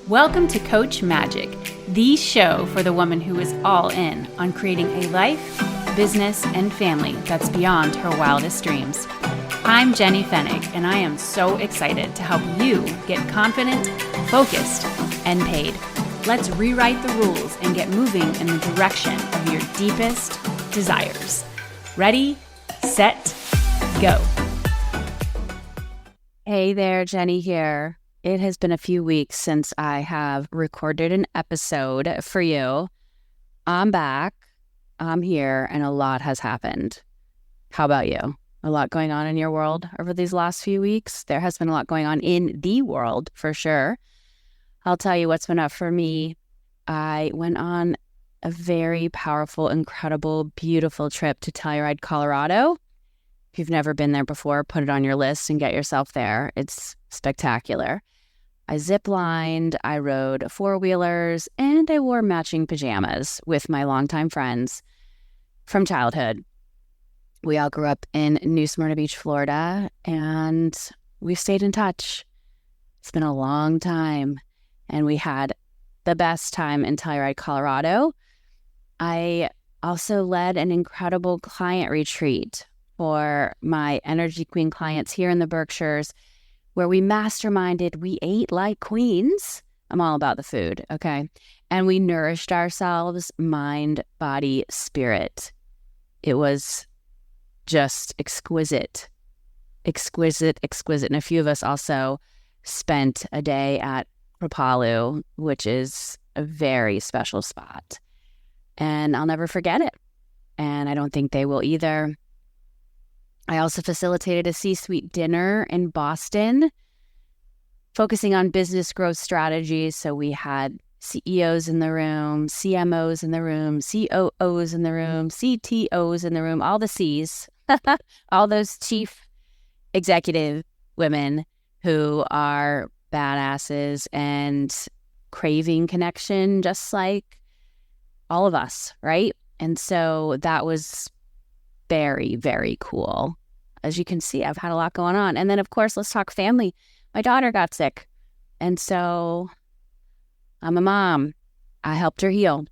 Welcome to Coach Magic, the show for the woman who is all in on creating a life, business, and family that's beyond her wildest dreams. I'm Jenny Fennig, and I am so excited to help you get confident, focused, and paid. Let's rewrite the rules and get moving in the direction of your deepest desires. Ready, set, go. Hey there, Jenny here. It has been a few weeks since I have recorded an episode for you. I'm back, I'm here, and a lot has happened. How about you? A lot going on in your world over these last few weeks? There has been a lot going on in the world, for sure. I'll tell you what's been up for me. I went on a very powerful, incredible, beautiful trip to Telluride, Colorado. If you've never been there before, put it on your list and get yourself there. It's spectacular. I zip-lined, I rode four-wheelers, and I wore matching pajamas with my longtime friends from childhood. We all grew up in New Smyrna Beach, Florida, and we stayed in touch. It's been a long time, and we had the best time in Telluride, Colorado. I also led an incredible client retreat for my Energy Queen clients here in the Berkshires, where we masterminded, we ate like queens. I'm all about the food, okay? And we nourished ourselves, mind, body, spirit. It was just exquisite. And a few of us also spent a day at Kripalu, which is a very special spot. And I'll never forget it. And I don't think they will either. I also facilitated a C-suite dinner in Boston, focusing on business growth strategies. So we had CEOs in the room, CMOs in the room, COOs in the room, CTOs in the room, all the C's, all those chief executive women who are badasses and craving connection, just like all of us, right? And so that was very, very cool. As you can see, I've had a lot going on. And then, of course, let's talk family. My daughter got sick. And so I'm a mom. I helped her heal.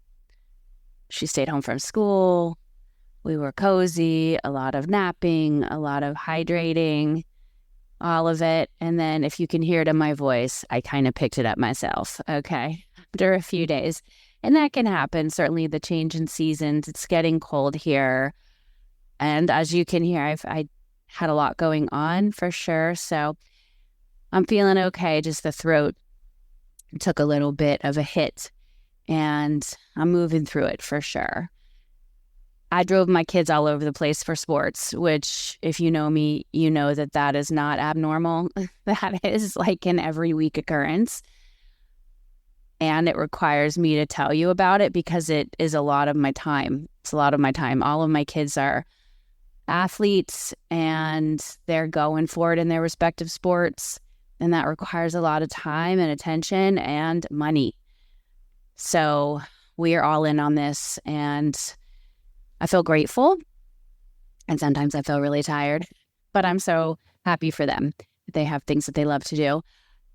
She stayed home from school. We were cozy, a lot of napping, a lot of hydrating, all of it. And then if you can hear it in my voice, I kind of picked it up myself, okay, after a few days. And that can happen. Certainly the change in seasons. It's getting cold here. And as you can hear, I had a lot going on for sure. So I'm feeling okay. Just the throat took a little bit of a hit and I'm moving through it for sure. I drove my kids all over the place for sports, which if you know me, you know that that is not abnormal. That is like an every week occurrence. And it requires me to tell you about it because it is a lot of my time. It's a lot of my time. All of my kids are athletes and they're going for it in their respective sports. And that requires a lot of time and attention and money. So we are all in on this and I feel grateful. And sometimes I feel really tired, but I'm so happy for them. They have things that they love to do.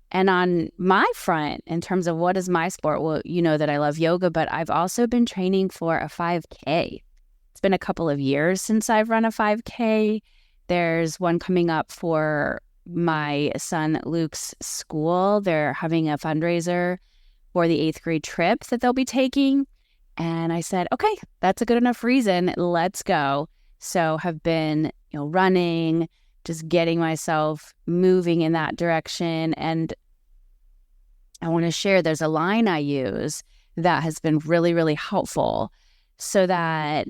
And on my front, in terms of what is my sport, well, you know that I love yoga, but I've also been training for a 5K. It's been a couple of years since I've run a 5K. There's one coming up for my son Luke's school. They're having a fundraiser for the 8th grade trip that they'll be taking. And I said, okay, that's a good enough reason. Let's go. So have been, running, just getting myself moving in that direction. And I want to share, there's a line I use that has been really, really helpful so that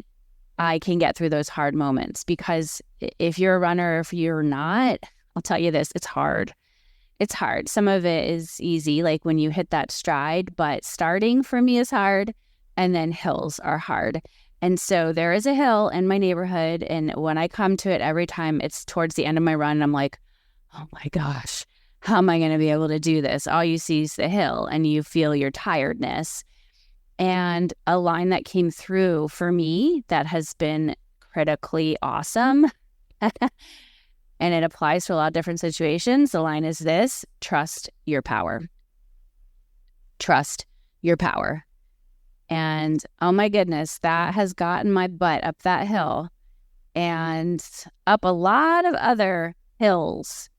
I can get through those hard moments. Because if you're a runner, if you're not, I'll tell you this, it's hard. It's hard. Some of it is easy, like when you hit that stride, but starting for me is hard. And then hills are hard. And so there is a hill in my neighborhood. And when I come to it every time, it's towards the end of my run. I'm like, oh my gosh, how am I going to be able to do this? All you see is the hill and you feel your tiredness. And a line that came through for me that has been critically awesome, and it applies to a lot of different situations. The line is this: trust your power. trust your power. And oh my goodness, that has gotten my butt up that hill and up a lot of other hills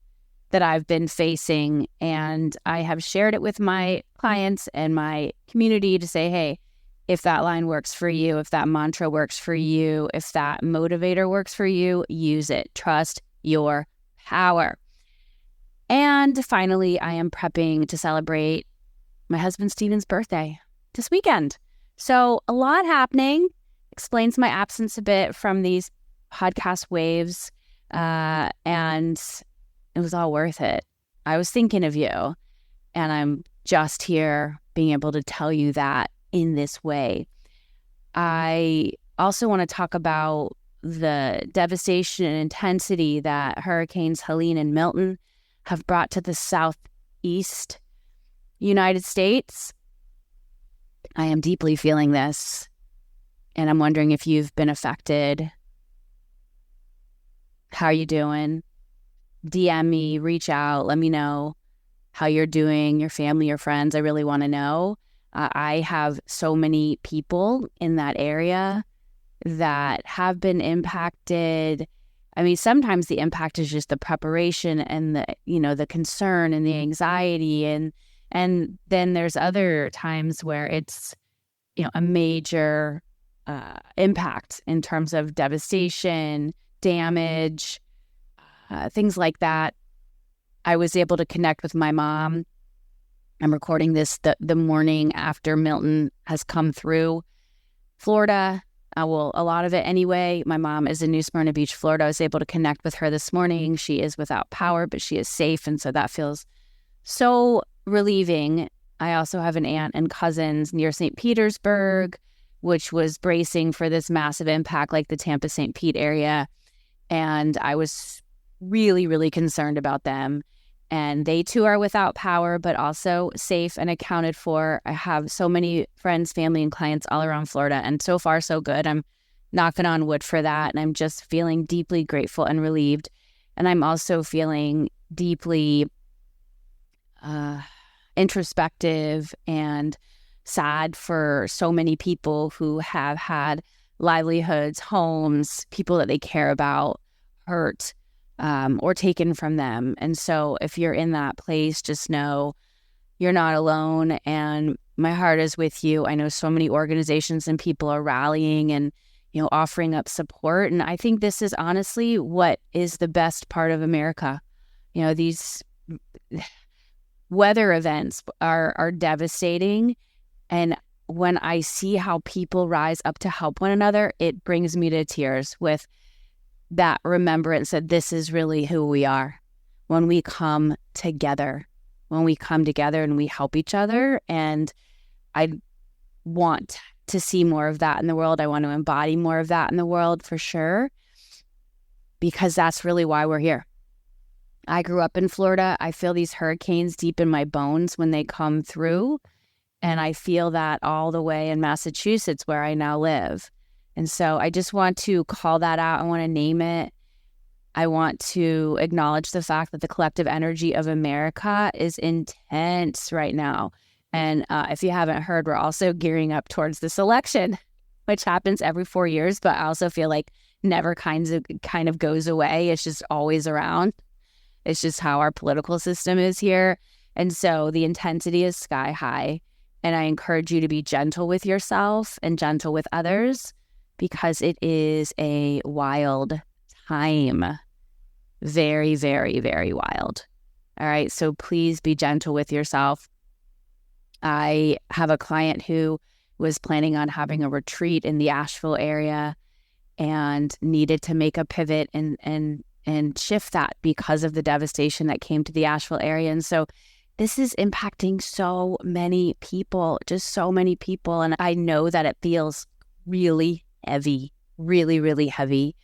that I've been facing. And I have shared it with my clients and my community to say, hey, if that line works for you, if that mantra works for you, if that motivator works for you, use it. Trust your power. And finally, I am prepping to celebrate my husband Steven's birthday this weekend. So a lot happening. Explains my absence a bit from these podcast waves. And it was all worth it. I was thinking of you, and I'm just here being able to tell you that in this way. I also want to talk about the devastation and intensity that Hurricanes Helene and Milton have brought to the southeast United States. I am deeply feeling this, and I'm wondering if you've been affected. How are you doing? DM me, reach out, let me know how you're doing, your family, your friends. I really want to know. I have so many people in that area that have been impacted. I mean, sometimes the impact is just the preparation and the concern and the anxiety. And then there's other times where it's, a major impact in terms of devastation, damage, things like that. I was able to connect with my mom. I'm recording this the morning after Milton has come through Florida. A lot of it anyway. My mom is in New Smyrna Beach, Florida. I was able to connect with her this morning. She is without power, but she is safe. And so that feels so relieving. I also have an aunt and cousins near St. Petersburg, which was bracing for this massive impact, like the Tampa St. Pete area. And I was really, really concerned about them. And they too are without power, but also safe and accounted for. I have so many friends, family, and clients all around Florida, and so far so good. I'm knocking on wood for that. And I'm just feeling deeply grateful and relieved. And I'm also feeling deeply introspective and sad for so many people who have had livelihoods, homes, people that they care about hurt or taken from them. And so if you're in that place, just know you're not alone, and my heart is with you. I know so many organizations and people are rallying and, offering up support. And I think this is honestly what is the best part of America. These weather events are devastating. And when I see how people rise up to help one another, it brings me to tears with that remembrance that this is really who we are when we come together, and we help each other. And I want to see more of that in the world. I want to embody more of that in the world for sure, because that's really why we're here. I grew up in Florida. I feel these hurricanes deep in my bones when they come through. And I feel that all the way in Massachusetts, where I now live. And so I just want to call that out. I want to name it. I want to acknowledge the fact that the collective energy of America is intense right now. And if you haven't heard, we're also gearing up towards this election, which happens every 4 years, but I also feel like never kind of goes away. It's just always around. It's just how our political system is here. And so the intensity is sky high. And I encourage you to be gentle with yourself and gentle with others, because it is a wild time. Very, very, very wild. All right. So please be gentle with yourself. I have a client who was planning on having a retreat in the Asheville area and needed to make a pivot and shift that because of the devastation that came to the Asheville area. And so this is impacting so many people, just so many people. And I know that it feels really heavy, really, really heavy.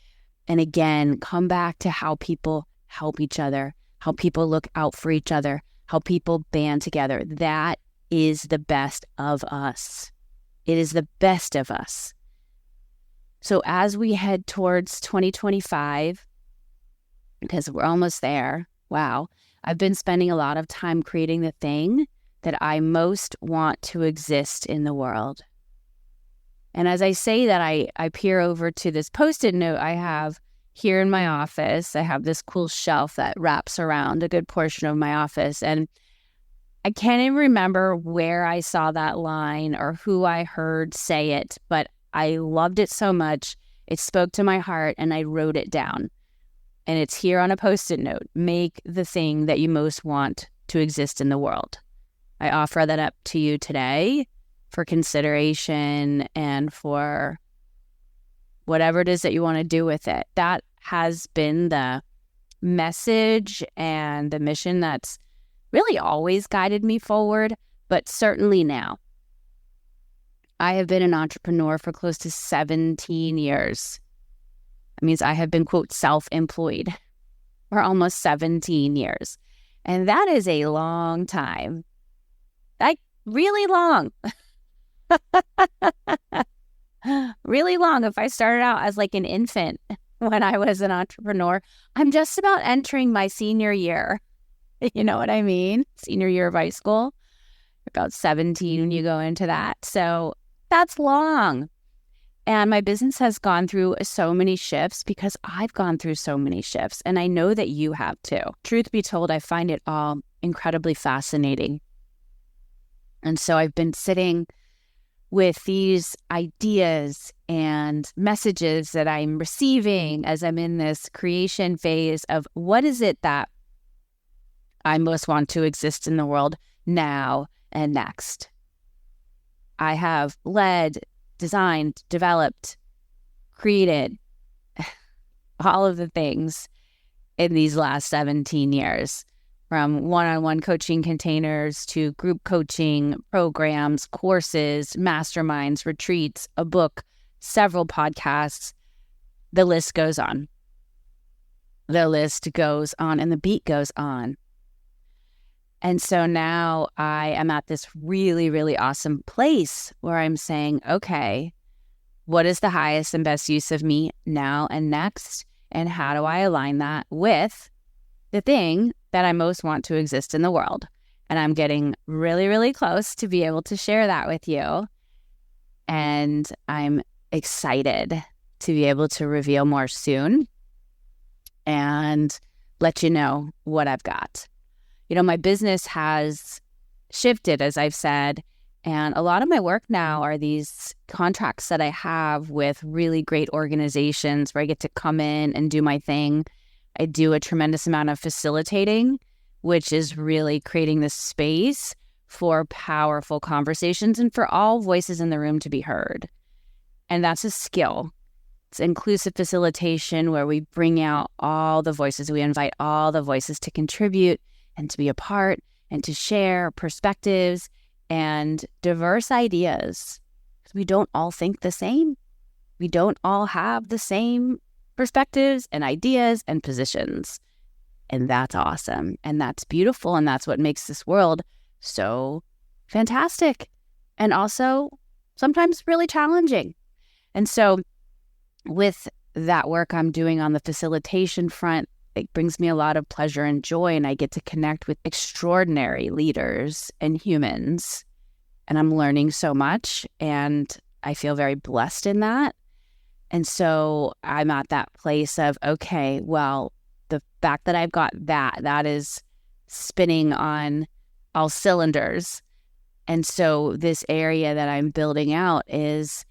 And again, come back to how people help each other, how people look out for each other, how people band together. That is the best of us. It is the best of us. So as we head towards 2025, because we're almost there, wow, I've been spending a lot of time creating the thing that I most want to exist in the world. And as I say that, I peer over to this Post-it note I have here in my office. I have this cool shelf that wraps around a good portion of my office. And I can't even remember where I saw that line or who I heard say it, but I loved it so much. It spoke to my heart and I wrote it down. And it's here on a Post-it note. Make the thing that you most want to exist in the world. I offer that up to you today for consideration and for whatever it is that you want to do with it. That has been the message and the mission that's really always guided me forward, but certainly now. I have been an entrepreneur for close to 17 years. That means I have been, quote, self-employed for almost 17 years. And that is a long time. Like, really long. Really long. If I started out as like an infant when I was an entrepreneur, I'm just about entering my senior year. You know what I mean? Senior year of high school. About 17 when you go into that. So that's long. And my business has gone through so many shifts because I've gone through so many shifts. And I know that you have too. Truth be told, I find it all incredibly fascinating. And so I've been sitting with these ideas and messages that I'm receiving as I'm in this creation phase of what is it that I most want to exist in the world now and next. I have led, designed, developed, created all of the things in these last 17 years. From one-on-one coaching containers to group coaching programs, courses, masterminds, retreats, a book, several podcasts. The list goes on. The list goes on and the beat goes on. And so now I am at this really, really awesome place where I'm saying, okay, what is the highest and best use of me now and next? And how do I align that with the thing that I most want to exist in the world? And I'm getting really, really close to be able to share that with you. And I'm excited to be able to reveal more soon and let you know what I've got. You know, my business has shifted, as I've said, and a lot of my work now are these contracts that I have with really great organizations where I get to come in and do my thing. I do a tremendous amount of facilitating, which is really creating this space for powerful conversations and for all voices in the room to be heard. And that's a skill. It's inclusive facilitation where we bring out all the voices. We invite all the voices to contribute and to be a part and to share perspectives and diverse ideas. Because we don't all think the same. We don't all have the same perspectives and ideas and positions. And that's awesome. And that's beautiful. And that's what makes this world so fantastic. And also sometimes really challenging. And so with that work I'm doing on the facilitation front, it brings me a lot of pleasure and joy. And I get to connect with extraordinary leaders and humans. And I'm learning so much. And I feel very blessed in that. And so I'm at that place of, okay, well, the fact that I've got that is spinning on all cylinders. And so this area that I'm building out is,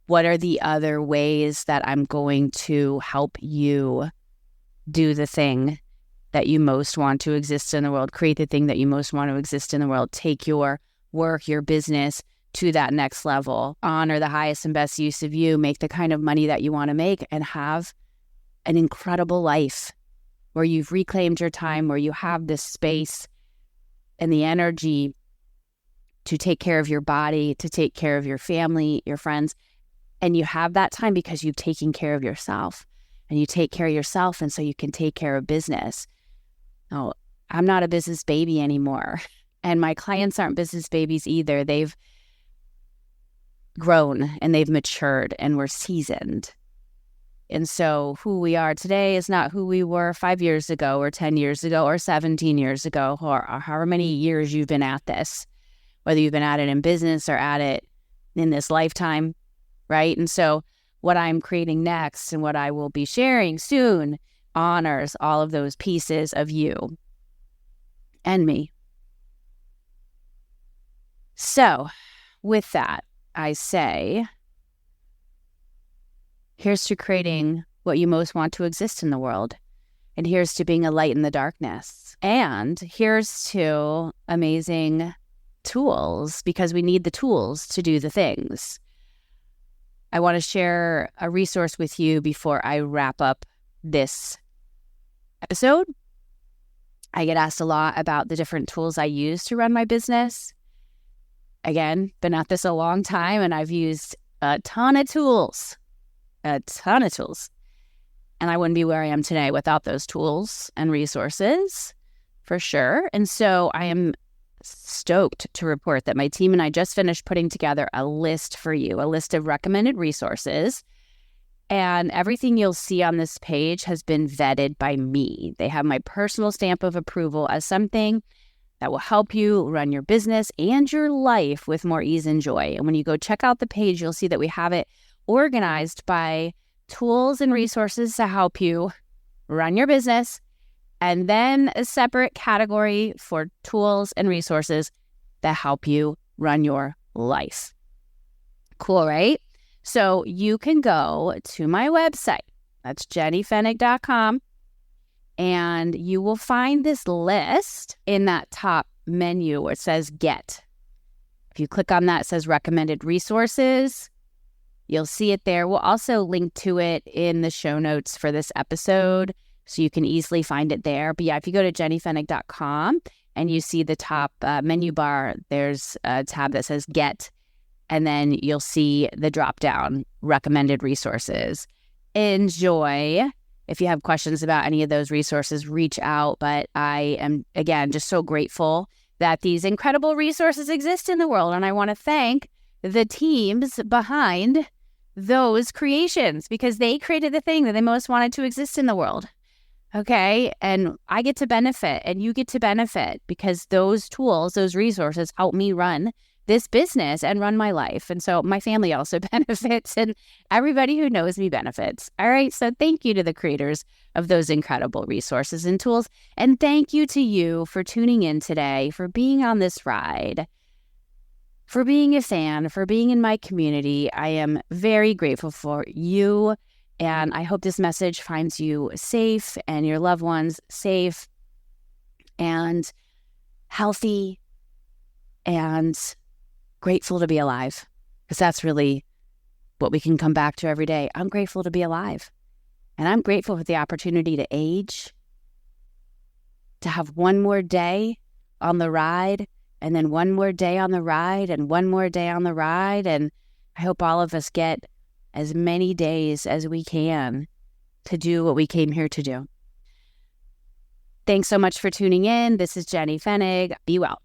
what are the other ways that I'm going to help you do the thing that you most want to exist in the world, create the thing that you most want to exist in the world, take your work, your business to that next level, honor the highest and best use of you, make the kind of money that you want to make, and have an incredible life where you've reclaimed your time, where you have this space and the energy to take care of your body, to take care of your family, your friends. And you have that time because you've taken care of yourself, and you take care of yourself. And so you can take care of business. Oh, I'm not a business baby anymore. And my clients aren't business babies either. They've grown and they've matured and we're seasoned. And so who we are today is not who we were 5 years ago or 10 years ago or 17 years ago or however many years you've been at this, whether you've been at it in business or at it in this lifetime, right? And so what I'm creating next and what I will be sharing soon honors all of those pieces of you and me. So with that, I say, here's to creating what you most want to exist in the world. And here's to being a light in the darkness. And here's to amazing tools, because we need the tools to do the things. I want to share a resource with you before I wrap up this episode. I get asked a lot about the different tools I use to run my business. Again, been at this a long time, and I've used a ton of tools. And I wouldn't be where I am today without those tools and resources, for sure. And so I am stoked to report that my team and I just finished putting together a list for you, a list of recommended resources. And everything you'll see on this page has been vetted by me. They have my personal stamp of approval as something that will help you run your business and your life with more ease and joy. And when you go check out the page, you'll see that we have it organized by tools and resources to help you run your business, and then a separate category for tools and resources that help you run your life. Cool, right? So you can go to my website. That's jennyfenig.com. And you will find this list in that top menu where it says Get. If you click on that, it says Recommended Resources. You'll see it there. We'll also link to it in the show notes for this episode, so you can easily find it there. But yeah, if you go to jennyfenig.com and you see the top menu bar, there's a tab that says Get, and then you'll see the drop down Recommended Resources. Enjoy. If you have questions about any of those resources, reach out. But I am, again, just so grateful that these incredible resources exist in the world. And I want to thank the teams behind those creations, because they created the thing that they most wanted to exist in the world. Okay. And I get to benefit, and you get to benefit, because those tools, those resources help me run this business and run my life. And so my family also benefits, and everybody who knows me benefits. All right. So thank you to the creators of those incredible resources and tools. And thank you to you for tuning in today, for being on this ride, for being a fan, for being in my community. I am very grateful for you. And I hope this message finds you safe and your loved ones safe and healthy and grateful to be alive, because that's really what we can come back to every day. I'm grateful to be alive, and I'm grateful for the opportunity to age, to have one more day on the ride, and then one more day on the ride, and one more day on the ride. And I hope all of us get as many days as we can to do what we came here to do. Thanks so much for tuning in. This is Jenny Fenig. Be well.